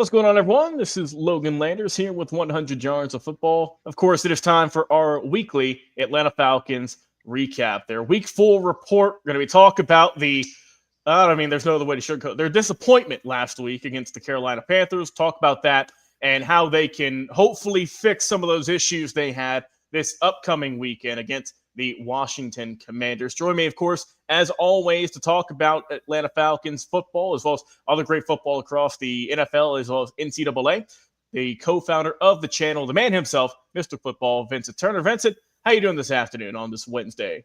What's going on, everyone? This is Logan Landers here with 100 Yards of Football. Of course, it is time for our weekly Atlanta Falcons recap. Their Week 4 report. We're going to be talking about there's no other way to sugarcoat their disappointment last week against the Carolina Panthers. Talk about that and how they can hopefully fix some of those issues they had this upcoming weekend against the Washington Commanders. Join me, of course, as always, to talk about Atlanta Falcons football, as well as other great football across the NFL, as well as NCAA. The co-founder of the channel, the man himself, Mr. Football, Vincent Turner. Vincent, how you doing this afternoon on this Wednesday?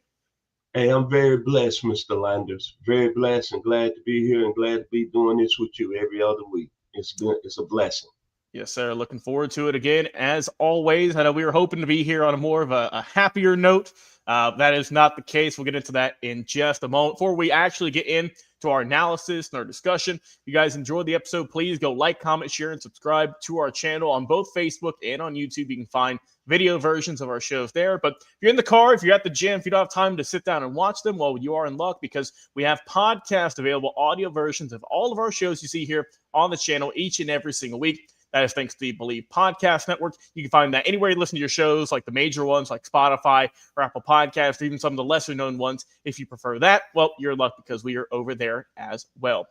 Hey, I'm very blessed, Mr. Landers. Very blessed and glad to be here and glad to be doing this with you every other week. It's a blessing. Yes, sir. Looking forward to it again, as always. I know we were hoping to be here on a more of a happier note. That is not the case. We'll get into that in just a moment. Before we actually get into our analysis and our discussion, if you guys enjoyed the episode, please go like, comment, share, and subscribe to our channel on both Facebook and on YouTube. You can find video versions of our shows there. But if you're in the car, if you're at the gym, if you don't have time to sit down and watch them, well, you are in luck because we have podcast available, audio versions of all of our shows you see here on the channel each and every single week. That is thanks to the Believe Podcast Network. You can find that anywhere you listen to your shows, like the major ones like Spotify or Apple Podcasts, or even some of the lesser-known ones. If you prefer that, well, you're in luck because we are over there as well.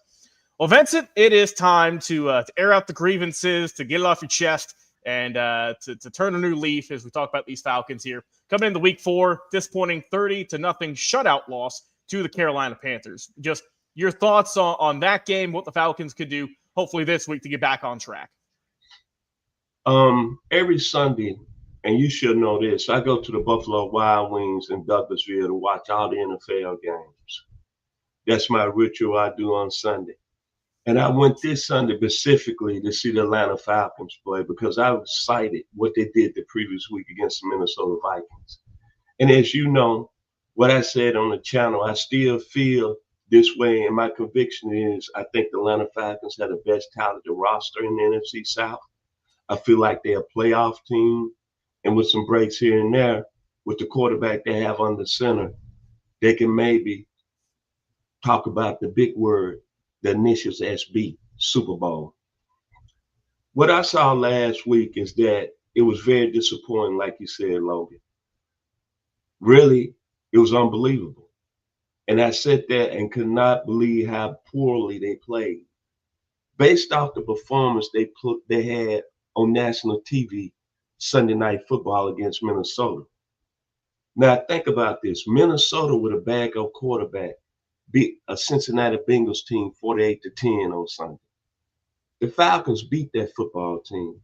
Well, Vincent, it is time to air out the grievances, to get it off your chest, and to turn a new leaf as we talk about these Falcons here. Coming into Week 4, disappointing 30-0 shutout loss to the Carolina Panthers. Just your thoughts on that game, what the Falcons could do, hopefully this week to get back on track. Every Sunday, and you should know this, I go to the Buffalo Wild Wings in Douglasville to watch all the NFL games. That's my ritual I do on Sunday. And I went this Sunday specifically to see the Atlanta Falcons play because I was excited what they did the previous week against the Minnesota Vikings. And as you know, what I said on the channel, I still feel this way, and my conviction is I think the Atlanta Falcons had the best talented roster in the NFC South. I feel like they're a playoff team, and with some breaks here and there, with the quarterback they have under center, they can maybe talk about the big word, the initials SB, Super Bowl. What I saw last week is that it was very disappointing, like you said, Logan. Really, it was unbelievable. And I sat there and could not believe how poorly they played. Based off the performance they had on national TV Sunday Night Football against Minnesota. Now think about this. Minnesota with a backup quarterback beat a Cincinnati Bengals team 48-10 on Sunday. The Falcons beat that football team.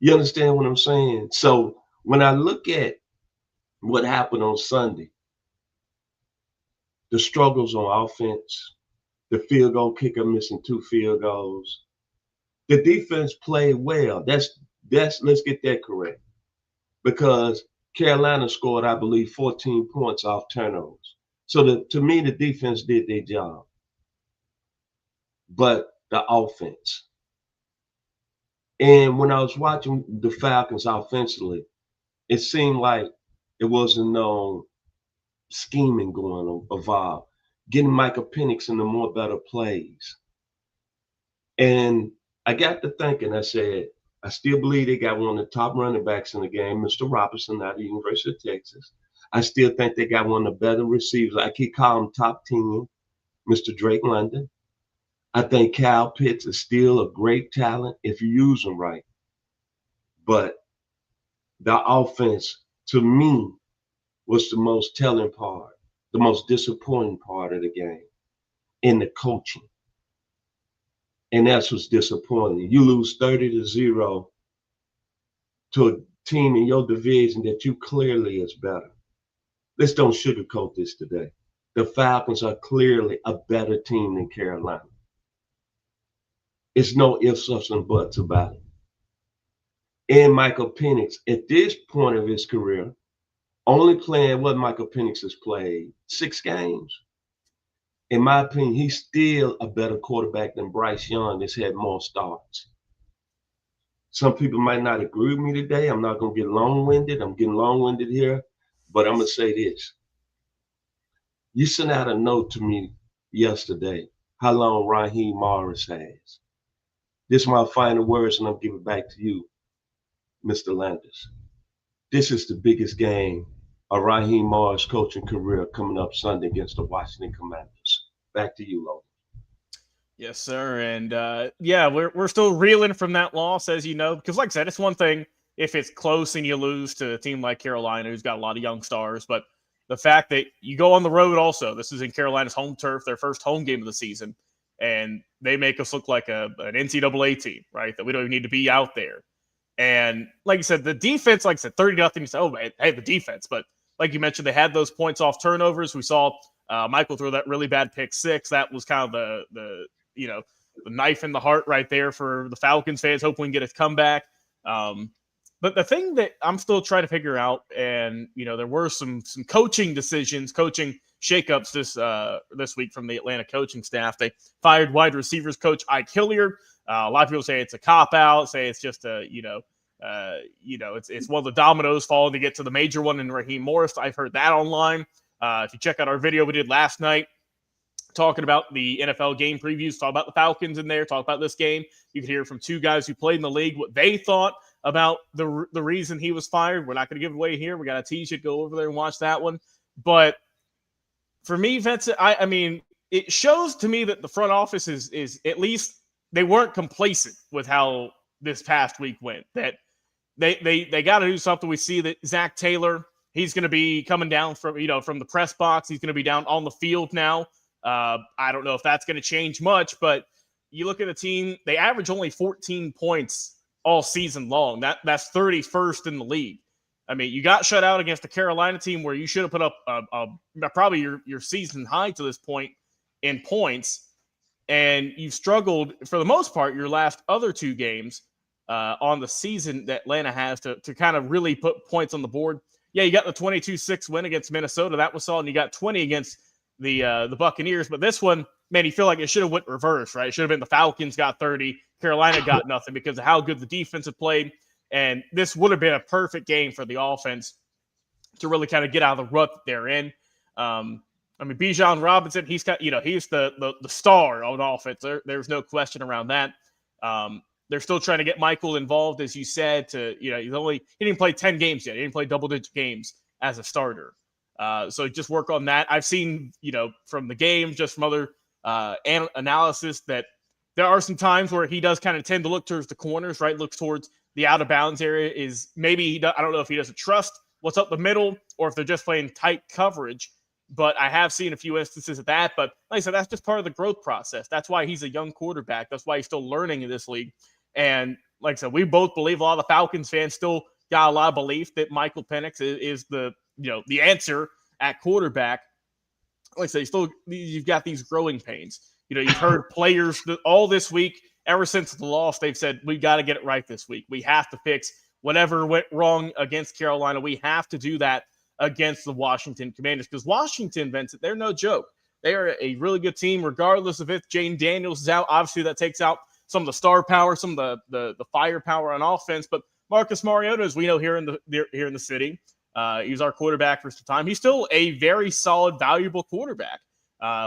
You understand what I'm saying? So when I look at what happened on Sunday, the struggles on offense, the field goal kicker missing 2 field goals, the defense played well. Let's get that correct. Because Carolina scored, I believe, 14 points off turnovers. So to me, the defense did their job. But the offense. And when I was watching the Falcons offensively, it seemed like it wasn't no scheming going on involved. Getting Michael Penix into more better plays. And I got to thinking, I said, I still believe they got one of the top running backs in the game, Mr. Robinson, out of the University of Texas. I still think they got one of the better receivers. I keep calling him top 10, Mr. Drake London. I think Kyle Pitts is still a great talent if you use him right. But the offense, to me, was the most telling part, the most disappointing part of the game in the coaching. And that's what's disappointing. You lose 30-0 to a team in your division that you clearly is better. Let's don't sugarcoat this today. The Falcons are clearly a better team than Carolina. It's no ifs, ups, and buts about it. And Michael Penix, at this point of his career, only playing what Michael Penix has played, 6 games. In my opinion, he's still a better quarterback than Bryce Young that's had more starts. Some people might not agree with me today. I'm not going to get long-winded. I'm getting long-winded here, but I'm going to say this. You sent out a note to me yesterday how long Raheem Morris has. This is my final words, and I'm giving it back to you, Mr. Landers. This is the biggest game of Raheem Morris' coaching career coming up Sunday against the Washington Commanders. Back to you, Logan. Yes, sir. And yeah, we're still reeling from that loss, as you know, because like I said, it's one thing if it's close and you lose to a team like Carolina, who's got a lot of young stars, but the fact that you go on the road also, this is in Carolina's home turf, their first home game of the season, and they make us look like an NCAA team, right? That we don't even need to be out there. And like you said, the defense, like I said, 30-0, you say, oh, man, hey, the defense. But like you mentioned, they had those points off turnovers. We saw Michael throw that really bad pick six. That was kind of the knife in the heart right there for the Falcons fans. Hope we can get a comeback. But the thing that I'm still trying to figure out, and there were some coaching decisions, coaching shakeups this week from the Atlanta coaching staff. They fired wide receivers coach Ike Hilliard. A lot of people say it's a cop out, say it's just it's one of the dominoes falling to get to the major one in Raheem Morris. I've heard that online. If you check out our video we did last night, talking about the NFL game previews, talk about the Falcons in there, talk about this game. You can hear from two guys who played in the league what they thought about the reason he was fired. We're not going to give it away here. We got to tease you to go over there and watch that one. But for me, Vincent, I mean, it shows to me that the front office is at least they weren't complacent with how this past week went. That they got to do something. We see that Zach Taylor, he's going to be coming down from the press box. He's going to be down on the field now. I don't know if that's going to change much, but you look at the team, they average only 14 points all season long. That's 31st in the league. I mean, you got shut out against the Carolina team where you should have put up probably your season high to this point in points, and you've struggled for the most part your last other two games on the season that Atlanta has to kind of really put points on the board. Yeah, you got the 22-6 win against Minnesota. That was solid, and you got 20 against the Buccaneers. But this one, man, you feel like it should have went reverse, right? It should have been the Falcons got 30, Carolina got nothing because of how good the defense had played. And this would have been a perfect game for the offense to really kind of get out of the rut that they're in. I mean, Bijan Robinson, he's got, he's the star on offense. There's no question around that. They're still trying to get Michael involved, as you said. He didn't play 10 games yet. He didn't play double-digit games as a starter. So just work on that. I've seen, from the game, just from other analysis, that there are some times where he does kind of tend to look towards the corners, right? Looks towards the out-of-bounds area. Is maybe I don't know if he doesn't trust what's up the middle or if they're just playing tight coverage. But I have seen a few instances of that. But like I said, that's just part of the growth process. That's why he's a young quarterback. That's why he's still learning in this league. And like I said, we both believe, a lot of the Falcons fans still got a lot of belief that Michael Penix is the answer at quarterback. Like I say, you've got these growing pains. You've heard players all this week, ever since the loss, they've said, we got to get it right this week. We have to fix whatever went wrong against Carolina. We have to do that against the Washington Commanders, because Washington, Vincent, they're no joke. They are a really good team, regardless of if Jane Daniels is out. Obviously, that takes out some of the star power, some of the firepower on offense. But Marcus Mariota, as we know here in the city, he's our quarterback for some time. He's still a very solid, valuable quarterback.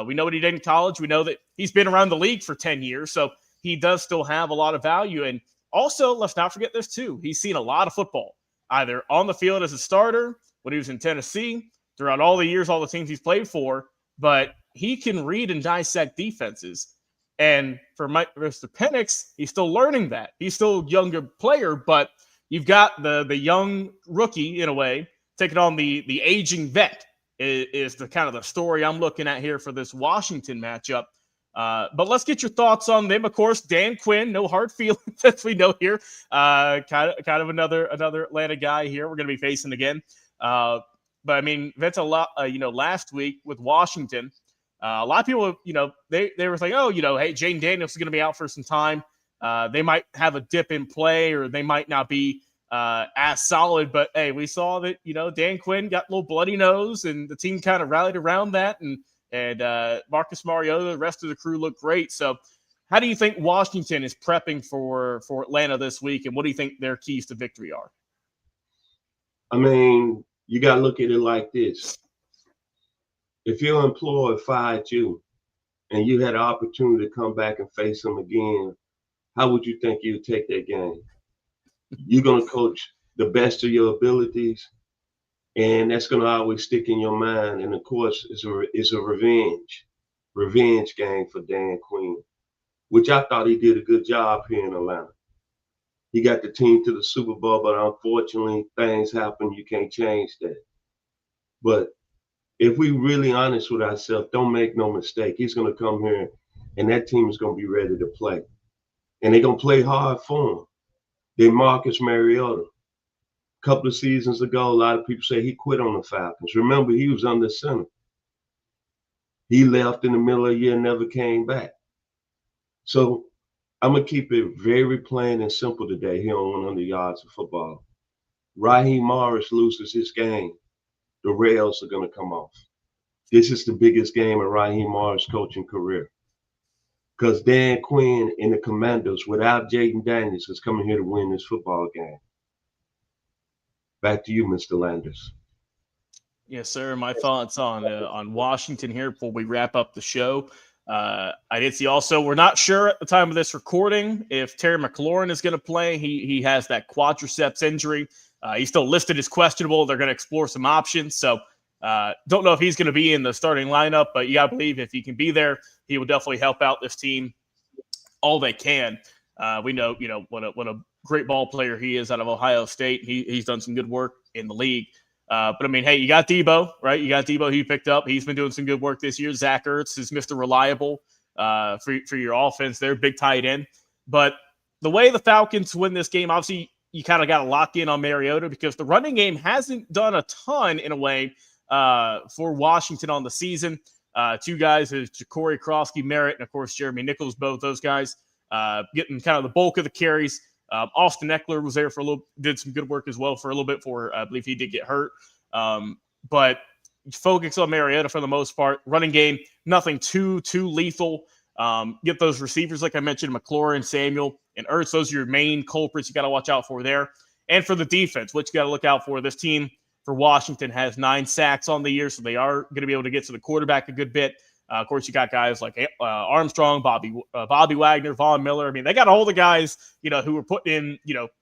We know what he did in college. We know that he's been around the league for 10 years, so he does still have a lot of value. And also, let's not forget this too. He's seen a lot of football, either on the field as a starter, when he was in Tennessee, throughout all the years, all the teams he's played for, but he can read and dissect defenses. And for Mr. Penix, he's still learning that. He's still a younger player, but you've got the young rookie, in a way, taking on the aging vet is the kind of the story I'm looking at here for this Washington matchup. But let's get your thoughts on them. Of course, Dan Quinn, no hard feelings, as we know here. Kind of another Atlanta guy here we're going to be facing again. But I mean, that's a lot. Last week with Washington, a lot of people, they were like, oh, hey, Jane Daniels is going to be out for some time. They might have a dip in play, or they might not be as solid. But hey, we saw that Dan Quinn got a little bloody nose, and the team kind of rallied around that, and Marcus Mariota, the rest of the crew looked great. So, how do you think Washington is prepping for Atlanta this week, and what do you think their keys to victory are? I mean, you got to look at it like this. If your employer fired you and you had an opportunity to come back and face them again how would you think you'd take that game? You're going to coach the best of your abilities, and that's going to always stick in your mind. And of course, it's a revenge game for Dan Quinn, which I thought he did a good job here in Atlanta. He got the team to the Super Bowl, but unfortunately, things happen. You can't change that. But if we really honest with ourselves, don't make no mistake. He's going to come here, and that team is going to be ready to play. And they're going to play hard for him. They Marcus Mariota. A couple of seasons ago, a lot of people say he quit on the Falcons. Remember, he was under center. He left in the middle of the year and never came back. So I'm going to keep it very plain and simple today here on 100 Yards of Football. Raheem Morris loses his game. The rails are going to come off. This is the biggest game of Raheem Morris' coaching career. Because Dan Quinn and the Commanders, without Jaden Daniels, is coming here to win this football game. Back to you, Mr. Landers. Yes, sir. My thoughts on Washington here before we wrap up the show. I did see also, we're not sure at the time of this recording if Terry McLaurin is going to play. He has that quadriceps injury. He's still listed as questionable. They're going to explore some options. So don't know if he's going to be in the starting lineup, but you got to believe if he can be there, he will definitely help out this team all they can. We know, what a great ball player he is out of Ohio State. He's done some good work in the league. But I mean, hey, you got Debo, right? You got Debo who you picked up. He's been doing some good work this year. Zach Ertz is Mr. Reliable for your offense there, big tight end. But the way the Falcons win this game, obviously, you kind of got to lock in on Mariota because the running game hasn't done a ton in a way for Washington on the season. Two guys, Ja'Cory Crosby Merritt, and of course, Jeremy Nichols, both those guys getting kind of the bulk of the carries. Austin Eckler was there for a little, did some good work as well for a little bit for, I believe he did get hurt. But focus on Mariota for the most part. Running game, nothing too lethal. Get those receivers, like I mentioned, McLaurin, Samuel, and Ertz. Those are your main culprits you got to watch out for there. And for the defense, what you got to look out for. This team for Washington has 9 sacks on the year, so they are going to be able to get to the quarterback a good bit. Of course, you got guys like Armstrong, Bobby Wagner, Von Miller. I mean, they got all the guys, who were put in,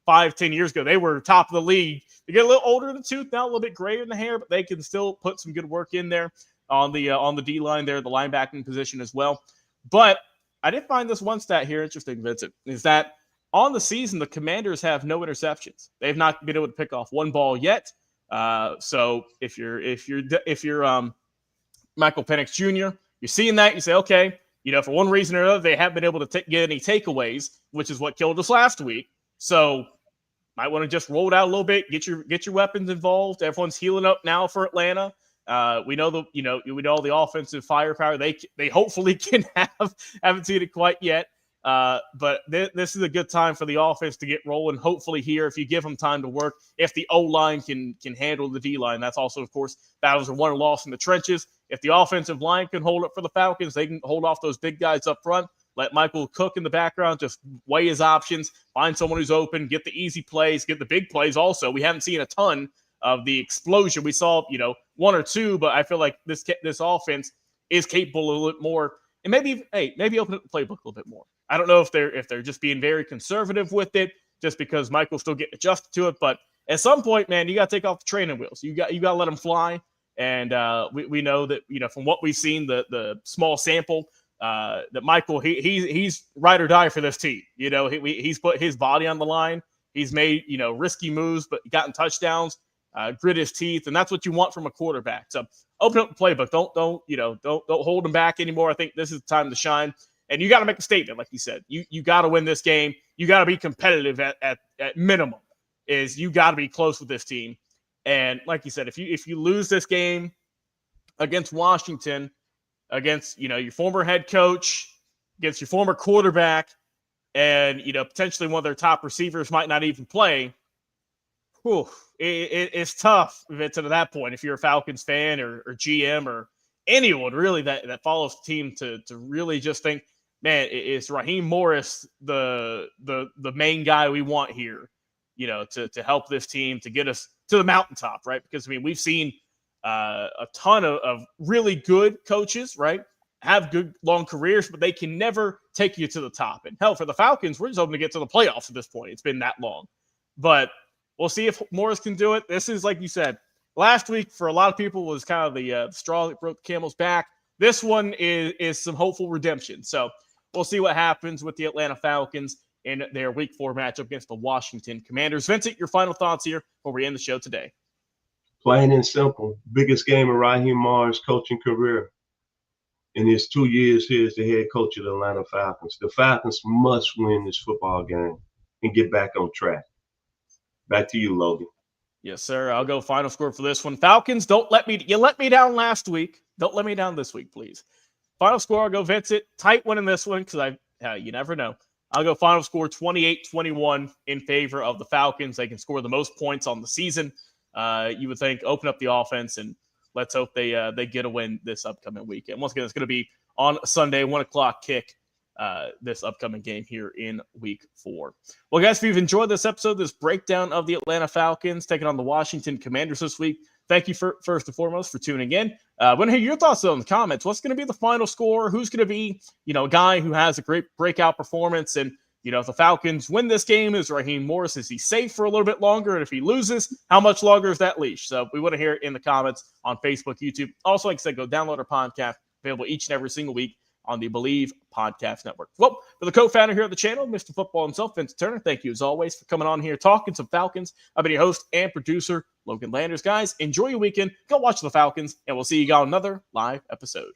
5-10 years ago. They were top of the league. They get a little older in the tooth now, a little bit grayer in the hair, but they can still put some good work in there on the D line there, the linebacking position as well. But I did find this one stat here interesting, Vincent, is that on the season, the Commanders have no interceptions. They've not been able to pick off one ball yet. So if you're Michael Penix Jr., you're seeing that, you say, okay, for one reason or another, they haven't been able to get any takeaways, which is what killed us last week. So might want to just roll it out a little bit, get your weapons involved. Everyone's healing up now for Atlanta. We know the offensive firepower they hopefully can have. Haven't seen it quite yet. But this is a good time for the offense to get rolling. Hopefully here, if you give them time to work, if the O-line can handle the D-line, that's also, of course, battles are won and lost in the trenches. If the offensive line can hold it for the Falcons, they can hold off those big guys up front. Let Michael Cook in the background just weigh his options, find someone who's open, get the easy plays, get the big plays also. We haven't seen a ton of the explosion. We saw, 1 or 2, but I feel like this offense is capable of a little bit more. And maybe open up the playbook a little bit more. I don't know if they're just being very conservative with it, just because Michael's still getting adjusted to it. But at some point, man, you got to take off the training wheels. You got to let them fly. And we know that from what we've seen, the small sample that Michael he's ride or die for this team. He's put his body on the line. He's made risky moves, but gotten touchdowns, grit his teeth, and that's what you want from a quarterback. So open up the playbook. Don't hold them back anymore. I think this is the time to shine. And you got to make a statement, like you said. You got to win this game. You got to be competitive at minimum. Is you got to be close with this team. And like you said, if you lose this game against Washington, against your former head coach, against your former quarterback, and potentially one of their top receivers might not even play, it's tough to that point. If you're a Falcons fan or GM or anyone really that follows the team to really just think, man, is Raheem Morris the main guy we want here, to help this team to get us to the mountaintop, right? Because we've seen a ton of really good coaches, right, have good long careers, but they can never take you to the top. And hell, for the Falcons, we're just hoping to get to the playoffs at this point. It's been that long. But we'll see if Morris can do it. This is, like you said, last week for a lot of people was kind of the straw that broke the camel's back. This one is some hopeful redemption. So we'll see what happens with the Atlanta Falcons in their Week 4 matchup against the Washington Commanders. Vincent, your final thoughts here before we end the show today. Plain and simple. Biggest game of Raheem Morris' coaching career. In his 2 years here as the head coach of the Atlanta Falcons. The Falcons must win this football game and get back on track. Back to you, Logan. Yes, sir. I'll go final score for this one. Falcons, you let me down last week. Don't let me down this week, please. Final score, I'll go Vincent. Tight one in this one because you never know. I'll go final score 28-21 in favor of the Falcons. They can score the most points on the season. You would think open up the offense, and let's hope they get a win this upcoming weekend. Once again, it's going to be on Sunday, 1 o'clock kick, this upcoming game here in Week 4. Well, guys, if you've enjoyed this episode, this breakdown of the Atlanta Falcons taking on the Washington Commanders this week, thank you first and foremost for tuning in. I want to hear your thoughts in the comments. What's going to be the final score? Who's going to be, a guy who has a great breakout performance? And, if the Falcons win this game, is Raheem Morris, is he safe for a little bit longer? And if he loses, how much longer is that leash? So we want to hear it in the comments on Facebook, YouTube. Also, like I said, go download our podcast, available each and every single week on the Believe Podcast Network. Well, for the co-founder here of the channel, Mr. Football himself, Vincent Turner, thank you as always for coming on here, talking some Falcons. I've been your host and producer, Logan Landers. Guys, enjoy your weekend. Go watch the Falcons, and we'll see you on another live episode.